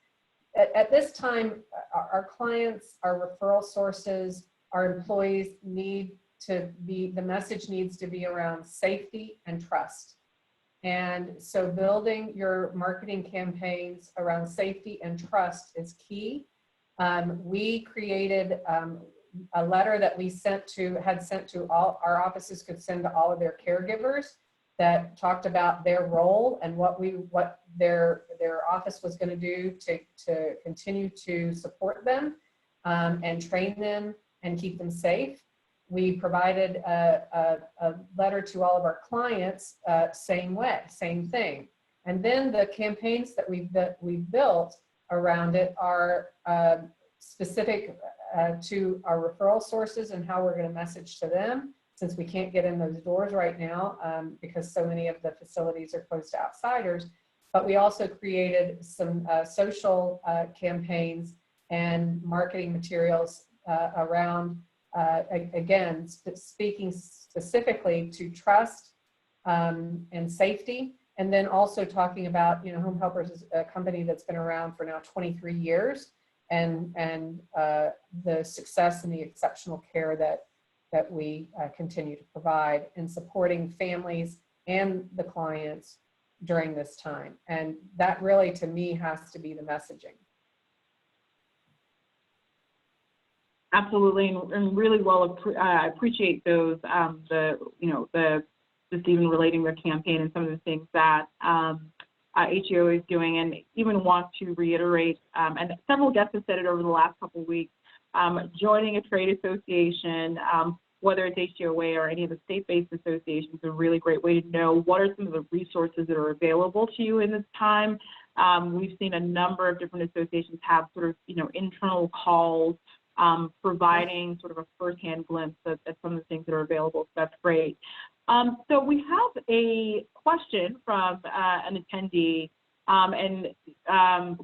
At this time, our clients, our referral sources, our employees need to be, the message needs to be around safety and trust. And so building your marketing campaigns around safety and trust is key. We created a letter that we had sent to all our offices, could send to all of their caregivers, that talked about their role and what their office was going to do to continue to support them and train them and keep them safe. We provided a letter to all of our clients, same way, same thing. And then the campaigns that we've built around it are specific to our referral sources and how we're going to message to them, since we can't get in those doors right now because so many of the facilities are closed to outsiders. But we also created some social campaigns and marketing materials around, again, speaking specifically to trust and safety. And then also talking about, Home Helpers is a company that's been around for now 23 years and the success and the exceptional care that we continue to provide in supporting families and the clients during this time. And that really, to me, has to be the messaging. Absolutely, and really well, I appreciate those, just even relating their campaign and some of the things that HEO is doing, and even want to reiterate, and several guests have said it over the last couple of weeks, joining a trade association, whether it's HEOA or any of the state-based associations, is a really great way to know what are some of the resources that are available to you in this time. We've seen a number of different associations have sort of, internal calls, providing sort of a firsthand glimpse at some of the things that are available. So that's great. So we have a question from an attendee, and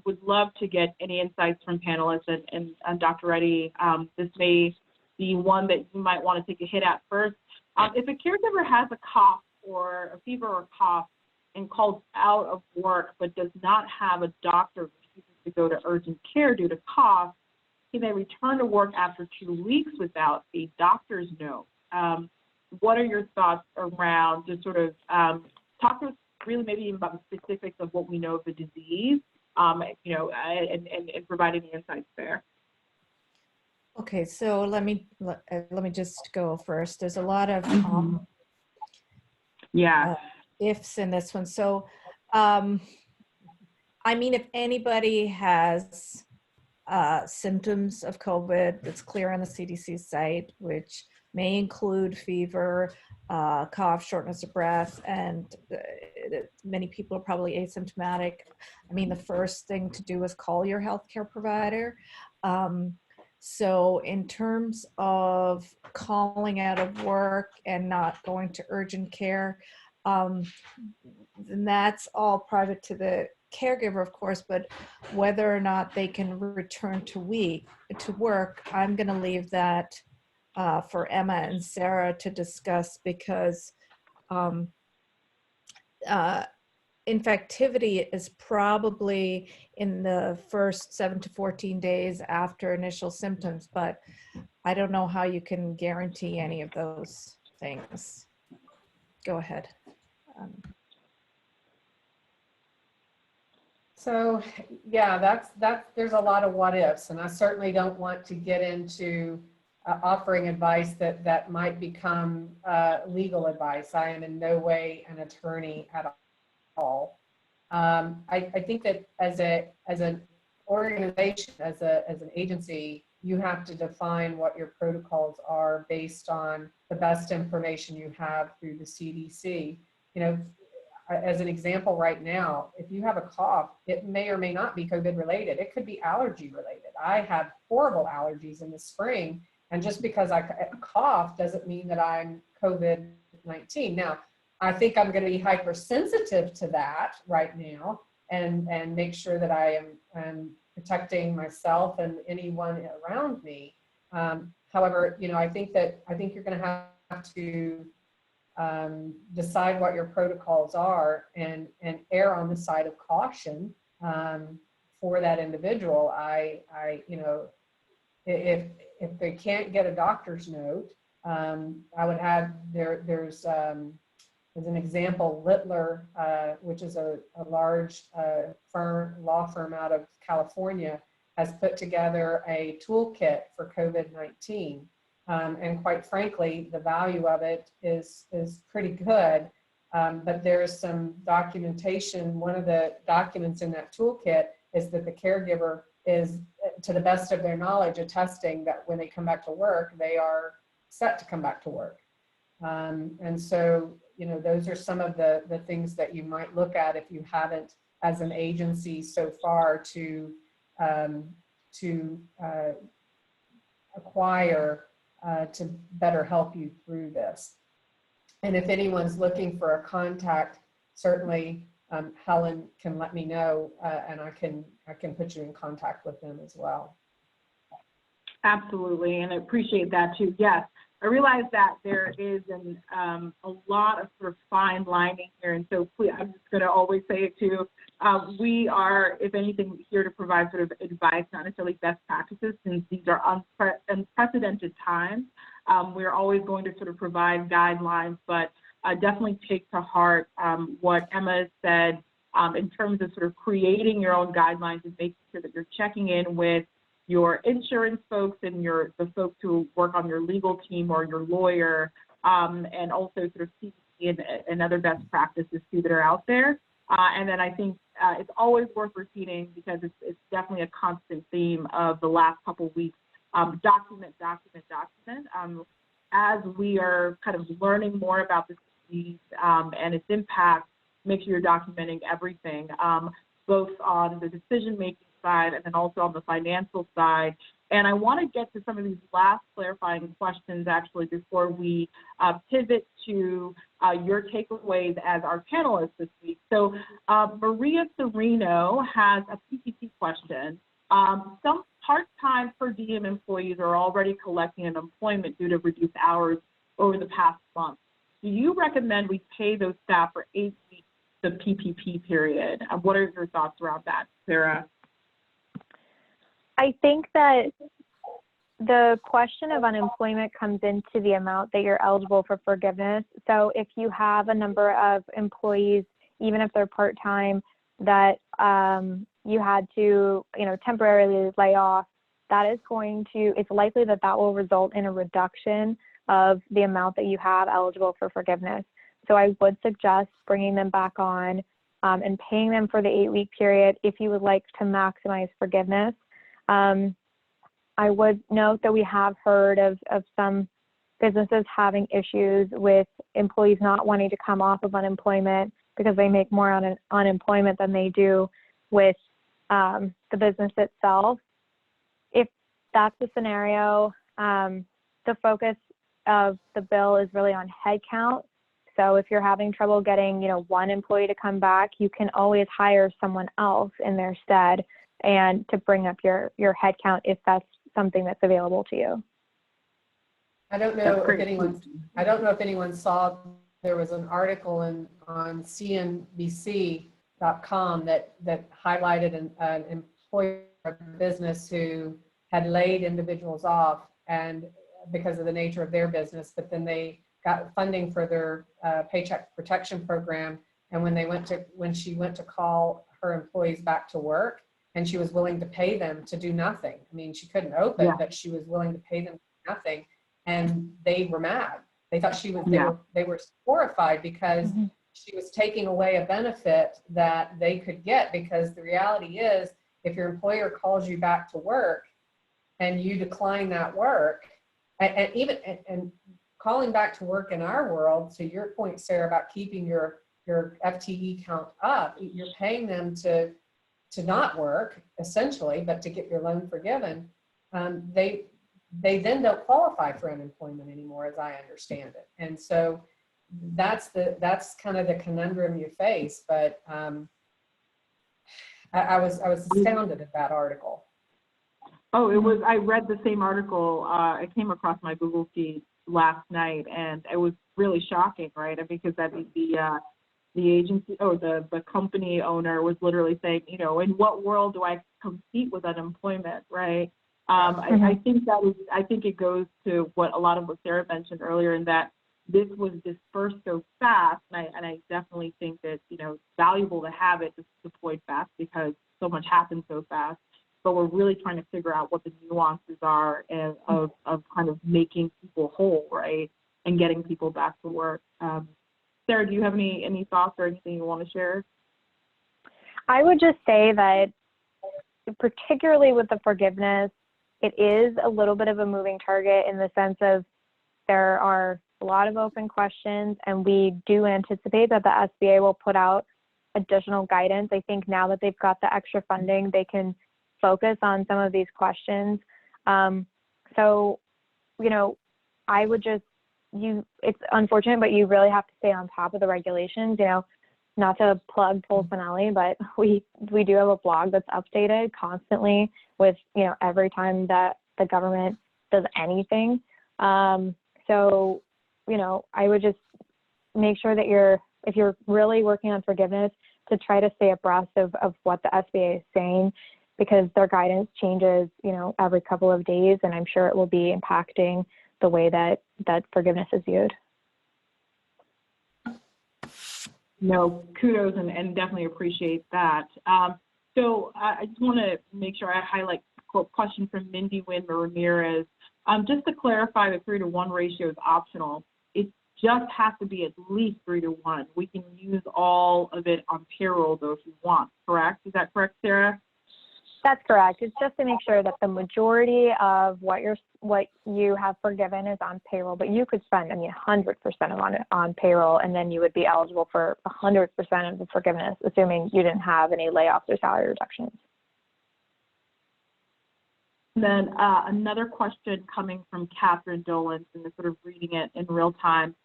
would love to get any insights from panelists and Dr. Reddy. This may be one that you might want to take a hit at first. If a caregiver has a cough or a fever or cough and calls out of work but does not have a doctor who refuses to go to urgent care due to cough, can they return to work after 2 weeks without a doctor's note? What are your thoughts around just sort of talk to us really maybe even about the specifics of what we know of the disease, and providing the insights there? Okay, so let me just go first. There's a lot of ifs in this one. So, if anybody has symptoms of COVID, that's clear on the CDC site, which may include fever, cough, shortness of breath, and many people are probably asymptomatic. The first thing to do is call your healthcare provider. So in terms of calling out of work and not going to urgent care, then that's all private to the caregiver, of course, but whether or not they can return to work, I'm going to leave that for Emma and Sarah to discuss, because infectivity is probably in the first 7 to 14 days after initial symptoms, but I don't know how you can guarantee any of those things. Go ahead. So, yeah, there's a lot of what ifs, and I certainly don't want to get into offering advice that might become legal advice. I am in no way an attorney at all. I think that as an organization, as an agency, you have to define what your protocols are based on the best information you have through the CDC. You know, as an example right now, if you have a cough, it may or may not be COVID related. It could be allergy related. I have horrible allergies in the spring, and just because I cough doesn't mean that I'm COVID-19. Now, I think I'm going to be hypersensitive to that right now, and make sure that I am protecting myself and anyone around me. However, you know, I think you're going to have to decide what your protocols are and err on the side of caution for that individual. You know, if they can't get a doctor's note, I would have there's as an example, Littler, which is a large law firm out of California, has put together a toolkit for COVID-19. And quite frankly, the value of it is pretty good, but there's some documentation. One of the documents in that toolkit is that the caregiver is, to the best of their knowledge, attesting that when they come back to work, they are set to come back to work. And so, you know, those are some of the things that you might look at if you haven't, as an agency so far, to acquire to better help you through this. And if anyone's looking for a contact, certainly Helen can let me know, and I can put you in contact with them as well. Absolutely, and I appreciate that too. Yes, I realize that there is a lot of sort of fine lining here, and so please, I'm just going to always say it too. We are, if anything, here to provide sort of advice, not necessarily best practices, since these are unprecedented times. We're always going to sort of provide guidelines, but definitely take to heart what Emma said in terms of sort of creating your own guidelines and making sure that you're checking in with your insurance folks and the folks who work on your legal team or your lawyer, and also sort of CDC and other best practices too that are out there. And then I think it's always worth repeating, because it's definitely a constant theme of the last couple of weeks. Document. As we are kind of learning more about this disease and its impact, make sure you're documenting everything, both on the decision-making side and then also on the financial side. And I want to get to some of these last clarifying questions actually before we pivot to your takeaways as our panelists this week. So Maria Serino has a PPP question. Some part-time per diem employees are already collecting unemployment due to reduced hours over the past month. Do you recommend we pay those staff for 8 weeks, the PPP period? What are your thoughts around that, Sarah? I think that the question of unemployment comes into the amount that you're eligible for forgiveness. So if you have a number of employees, even if they're part-time, that you had to, temporarily lay off, it's likely that will result in a reduction of the amount that you have eligible for forgiveness. So I would suggest bringing them back on and paying them for the 8-week period if you would like to maximize forgiveness. I would note that we have heard of some businesses having issues with employees not wanting to come off of unemployment because they make more on unemployment than they do with the business itself. If that's the scenario, the focus of the bill is really on headcount. So if you're having trouble getting, one employee to come back, you can always hire someone else in their stead and to bring up your headcount if that's something that's available to you. I don't know if anyone saw, there was an article on CNBC.com that highlighted an employer of business who had laid individuals off, and because of the nature of their business, but then they got funding for their paycheck protection program. And when she went to call her employees back to work, and she was willing to pay them to do nothing. I mean, she couldn't open, Yeah. but she was willing to pay them to do nothing. And they were mad. They thought they were horrified because she was taking away a benefit that they could get, because the reality is, if your employer calls you back to work and you decline that work, and calling back to work in our world, to your point, Sarah, about keeping your FTE count up, you're paying them to not work, essentially, but to get your loan forgiven. They then don't qualify for unemployment anymore, as I understand it. And so that's kind of the conundrum you face. But I was astounded at that article. Oh, I read the same article. It came across my Google feed last night, and it was really shocking, right? Because I think the agency, or the company owner, was literally saying, you know, in what world do I compete with unemployment, right? I think it goes to what a lot of what Sarah mentioned earlier, in that this was dispersed so fast, and I definitely think that, you know, it's valuable to have it deployed fast because so much happens so fast. But we're really trying to figure out what the nuances are of kind of making people whole, right, and getting people back to work. Sarah, do you have any thoughts or anything you want to share? I would just say that, particularly with the forgiveness, it is a little bit of a moving target, in the sense of there are a lot of open questions, and we do anticipate that the SBA will put out additional guidance. I think now that they've got the extra funding, they can focus on some of these questions. So, you know, I would just, it's unfortunate, but you really have to stay on top of the regulations. You know, not to plug Polsinelli, but we do have a blog that's updated constantly with, you know, every time that the government does anything. So, you know, I would just make sure that if you're really working on forgiveness, to try to stay abreast of what the SBA is saying, because their guidance changes, you know, every couple of days, and I'm sure it will be impacting the way that forgiveness is viewed. No, kudos, and definitely appreciate that. So I just want to make sure I highlight a question from Mindy Wynn Ramirez. Just to clarify, the 3-to-1 ratio is optional. It just has to be at least 3-to-1. We can use all of it on payroll, though, if you want, correct? Is that correct, Sarah? That's correct. It's just to make sure that the majority of what you have forgiven is on payroll, but you could spend, 100% on it on payroll, and then you would be eligible for 100% of the forgiveness, assuming you didn't have any layoffs or salary reductions. And then another question coming from Catherine Dolan, and sort of reading it in real time.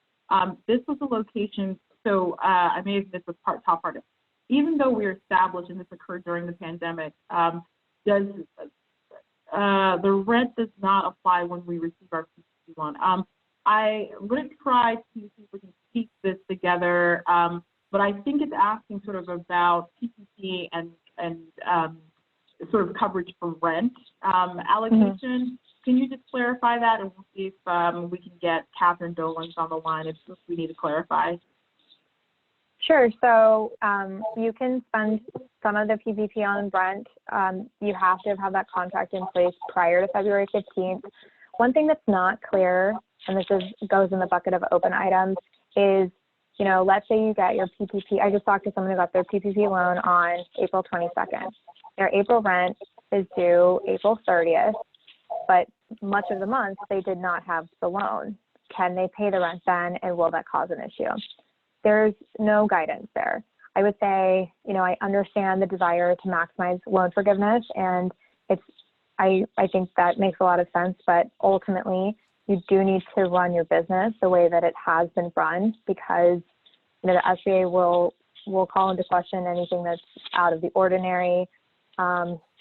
This was a location, so I may have missed the top part. Even though we're established, and this occurred during the pandemic, the rent does not apply when we receive our PPP loan. I'm going to try to see if we can piece this together, but I think it's asking sort of about PPP and sort of coverage for rent allocation. Can you just clarify that, and we'll see if we can get Catherine Dolan on the line if we need to clarify. Sure. So you can spend some of the PPP on rent. You have to have that contract in place prior to February 15th. One thing that's not clear, and this goes in the bucket of open items, is, you know, let's say you get your PPP. I just talked to someone who got their PPP loan on April 22nd. Their April rent is due April 30th, but much of the month they did not have the loan. Can they pay the rent then, and will that cause an issue? There's no guidance there. I would say, you know, I understand the desire to maximize loan forgiveness, and I think that makes a lot of sense, but ultimately you do need to run your business the way that it has been run, because, you know, the SBA will call into question anything that's out of the ordinary.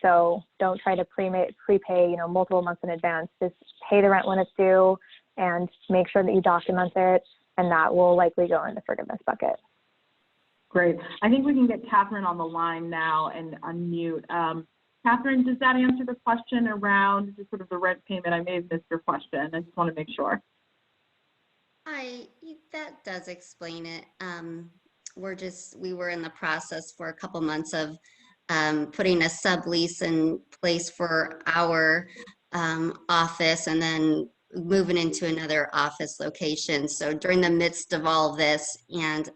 So don't try to prepay, you know, multiple months in advance. Just pay the rent when it's due and make sure that you document it, and that will likely go in the forgiveness bucket. Great. I think we can get Catherine on the line now and unmute. Catherine, does that answer the question around just sort of the rent payment? I may have missed your question. I just want to make sure. That does explain it. We were in the process for a couple months of putting a sublease in place for our office and then moving into another office location. So during the midst of all this, and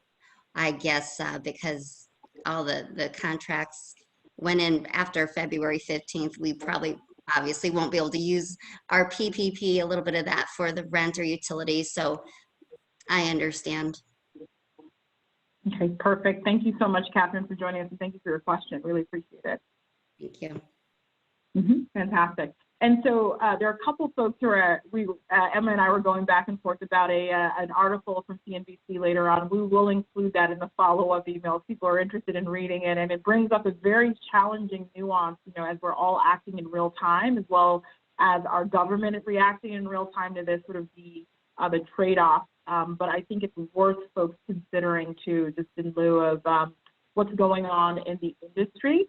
I guess because all the contracts went in after February 15th, we probably obviously won't be able to use our PPP, a little bit of that for the rent or utilities. So I understand. Okay, perfect. Thank you so much, Catherine, for joining us, and thank you for your question. Really appreciate it. Thank you. Fantastic. And so there are a couple folks who are, Emma and I were going back and forth about an article from CNBC later on. We will include that in the follow-up email if people are interested in reading it. And it brings up a very challenging nuance, as we're all acting in real time, as well as our government is reacting in real time to this sort of the trade-off. But I think it's worth folks considering too, just in lieu of what's going on in the industry.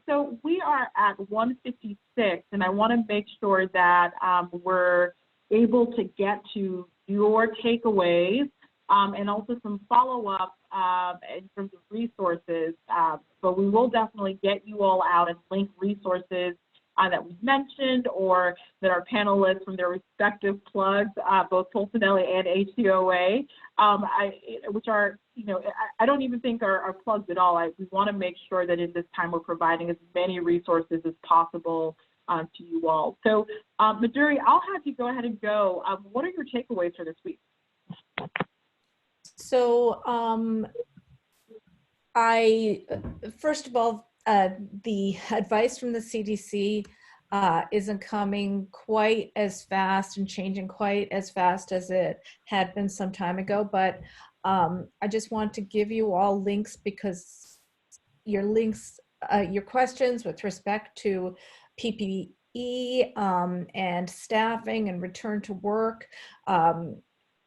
So we are at 1:56, and I want to make sure that we're able to get to your takeaways and also some follow-up in terms of resources. But we will definitely get you all out and link resources that we've mentioned or that our panelists from their respective plugs, both Polsinelli and HCOA, which are, I don't even think are plugs at all. We want to make sure that at this time we're providing as many resources as possible to you all. So, Madhuri, I'll have you go ahead and go. What are your takeaways for this week? So first of all, the advice from the CDC isn't coming quite as fast and changing quite as fast as it had been some time ago, but I just want to give you all links because your questions with respect to PPE and staffing and return to work,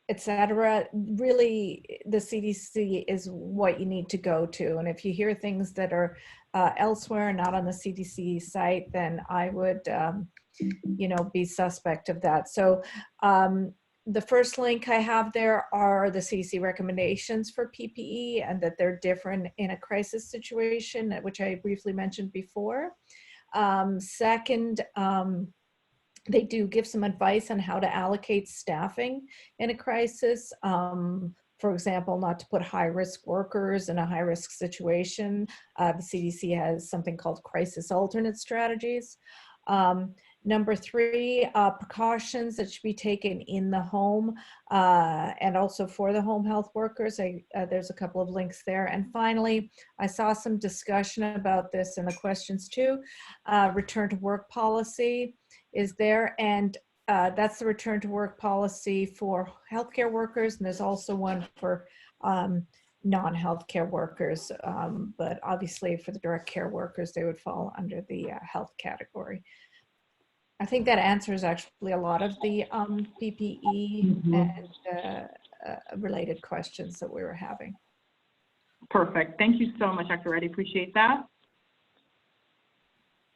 etc. Really, the CDC is what you need to go to. And if you hear things that are elsewhere, not on the CDC site, then I would, be suspect of that. So the first link I have there are the CDC recommendations for PPE and that they're different in a crisis situation, which I briefly mentioned before. Second, they do give some advice on how to allocate staffing in a crisis. For example, not to put high-risk workers in a high-risk situation. The CDC has something called crisis alternate strategies. Number three, precautions that should be taken in the home and also for the home health workers. There's a couple of links there. And finally, I saw some discussion about this in the questions too. Return to work policy is there, and that's the return to work policy for healthcare workers, and there's also one for non-healthcare workers, but obviously for the direct care workers, they would fall under the health category. I think that answers actually a lot of the PPE and related questions that we were having. Perfect. Thank you so much, Dr. Reddy. Appreciate that.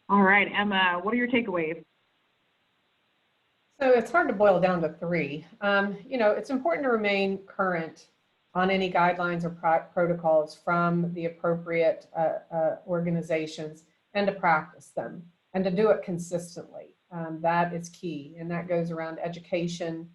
All right, Emma, what are your takeaways? So it's hard to boil down to three. It's important to remain current on any guidelines or protocols from the appropriate organizations and to practice them and to do it consistently. That is key, and that goes around education.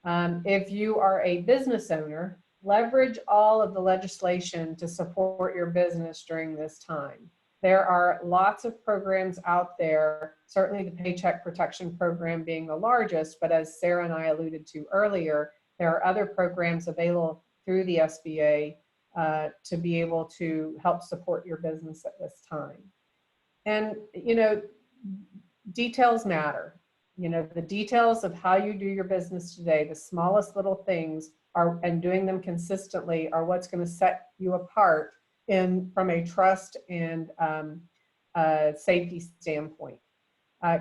If you are a business owner, leverage all of the legislation to support your business during this time. There are lots of programs out there, certainly the Paycheck Protection Program being the largest, but as Sarah and I alluded to earlier, there are other programs available through the SBA to be able to help support your business at this time. And, details matter. The details of how you do your business today, the smallest little things and doing them consistently are what's going to set you apart from a trust and safety standpoint.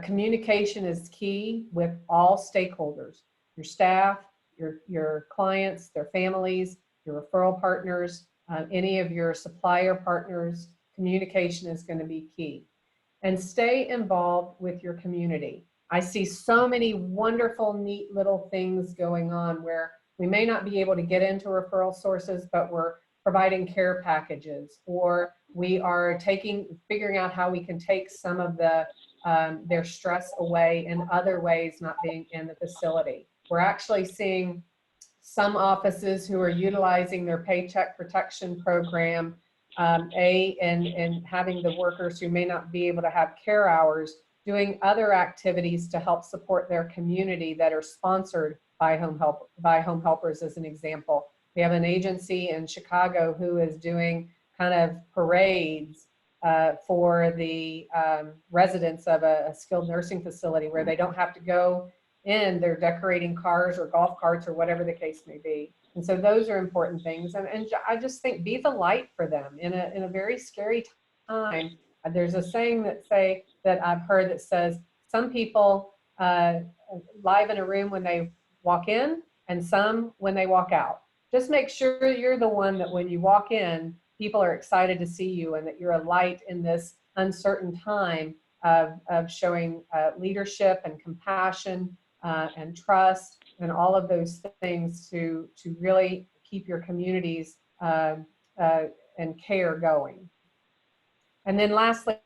Communication is key with all stakeholders, your staff, your clients, their families, your referral partners, any of your supplier partners. communication is going to be key. And stay involved with your community. I see so many wonderful, neat little things going on where we may not be able to get into referral sources, but we're providing care packages, or we are figuring out how we can take some of their stress away in other ways, not being in the facility. We're actually seeing some offices who are utilizing their paycheck protection program, and having the workers who may not be able to have care hours doing other activities to help support their community that are sponsored by home helpers, as an example. We have an agency in Chicago who is doing kind of parades for the residents of a skilled nursing facility where they don't have to go in. They're decorating cars or golf carts or whatever the case may be. And so those are important things. And I just think be the light for them in a very scary time. There's a saying that I've heard that says some people live in a room when they walk in and some when they walk out. Just make sure you're the one that when you walk in, people are excited to see you and that you're a light in this uncertain time of showing leadership and compassion and trust and all of those things to really keep your communities and care going. And then lastly,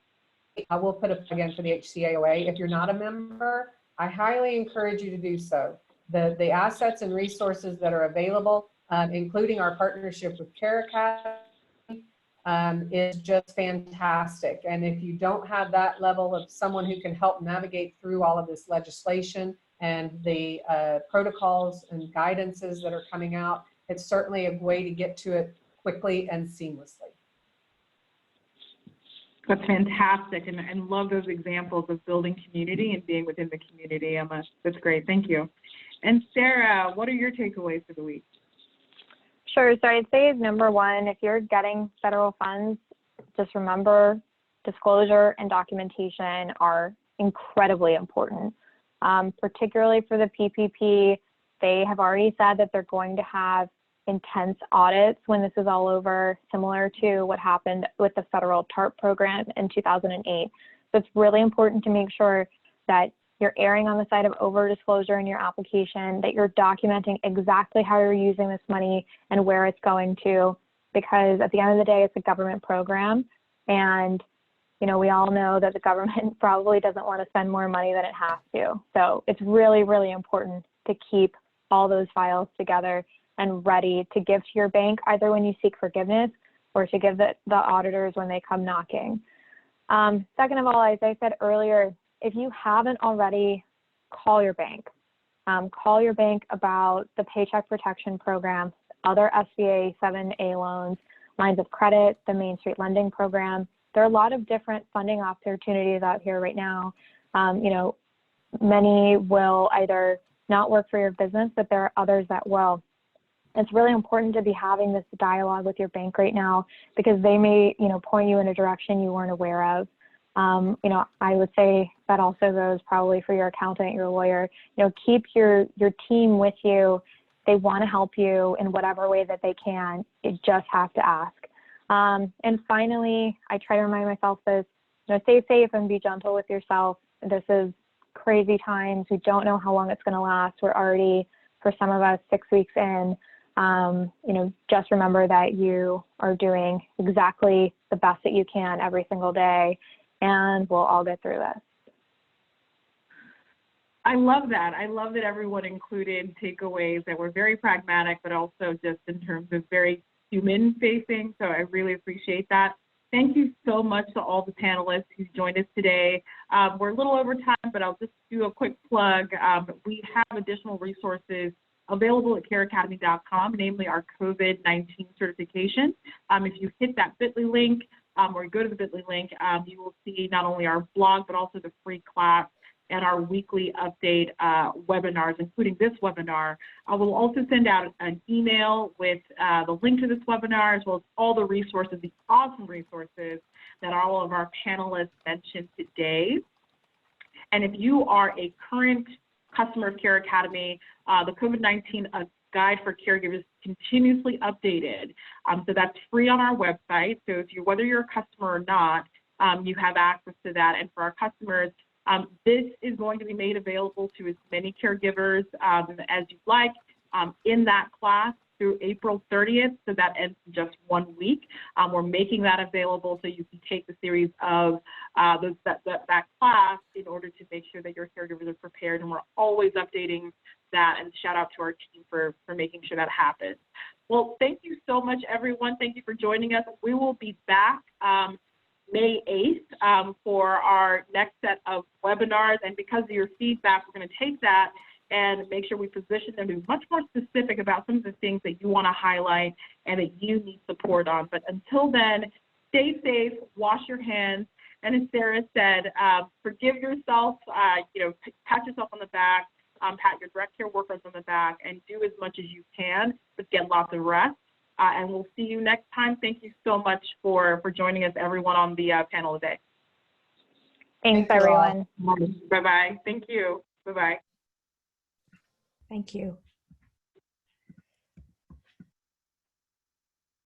I will put up again for the HCAOA. If you're not a member, I highly encourage you to do so. The assets and resources that are available, including our partnership with CareAcademy, is just fantastic. And if you don't have that level of someone who can help navigate through all of this legislation and the protocols and guidances that are coming out, it's certainly a way to get to it quickly and seamlessly. That's fantastic, and love those examples of building community and being within the community, Emma. That's great, thank you. And Sarah, what are your takeaways for the week? Sure, so I'd say number one, if you're getting federal funds, just remember disclosure and documentation are incredibly important. Particularly for the PPP, they have already said that they're going to have intense audits when this is all over, similar to what happened with the federal TARP program in 2008. So it's really important to make sure that you're erring on the side of over disclosure in your application, that you're documenting exactly how you're using this money and where it's going to, because at the end of the day, it's a government program. And, you know, we all know that the government probably doesn't want to spend more money than it has to. So it's really, really important to keep all those files together and ready to give to your bank, either when you seek forgiveness or to give the auditors when they come knocking. Second of all, as I said earlier, if you haven't already, call your bank. Call your bank about the Paycheck Protection Program, other SBA 7A loans, lines of credit, the Main Street Lending Program. There are a lot of different funding opportunities out here right now. You know, many will either not work for your business, but there are others that will. It's really important to be having this dialogue with your bank right now, because they may, you know, point you in a direction you weren't aware of. You know, I would say that also goes probably for your accountant, your lawyer. You know, keep your team with you. They want to help you in whatever way that they can. You just have to ask. And finally, I try to remind myself this, you know, stay safe and be gentle with yourself. This is crazy times. We don't know how long it's going to last. We're already, for some of us, 6 weeks in. You know, just remember that you are doing exactly the best that you can every single day, and we'll all get through this. I love that. I love that everyone included takeaways that were very pragmatic, but also just in terms of very human facing. So I really appreciate that. Thank you so much to all the panelists who joined us today. We're a little over time, but I'll just do a quick plug. We have additional resources available at careacademy.com, namely our COVID-19 certification. If you hit that bit.ly link or go to the bit.ly link, you will see not only our blog, but also the free class and our weekly update webinars, including this webinar. I will also send out an email with the link to this webinar, as well as all the resources, the awesome resources that all of our panelists mentioned today. And if you are a current customer of CareAcademy, the COVID-19 Guide for Caregivers continuously updated. So that's free on our website. So whether you're a customer or not, you have access to that. And for our customers, this is going to be made available to as many caregivers as you'd like in that class through April 30th. So that ends in just 1 week. We're making that available so you can take the series of that class in order to make sure that your caregivers are prepared. And we're always updating that, and shout out to our team for making sure that happens. Well, thank you so much, everyone. Thank you for joining us. We will be back May 8th for our next set of webinars. And because of your feedback, we're going to take that and make sure we position them to be much more specific about some of the things that you want to highlight and that you need support on. But until then, stay safe, wash your hands, and as Sarah said, forgive yourself, pat yourself on the back, pat your direct care workers on the back, and do as much as you can, but get lots of rest. And we'll see you next time. Thank you so much for joining us, everyone, on the panel today. Thanks, Thank you all. everyone. Bye-bye. Thank you. Bye-bye. Thank you.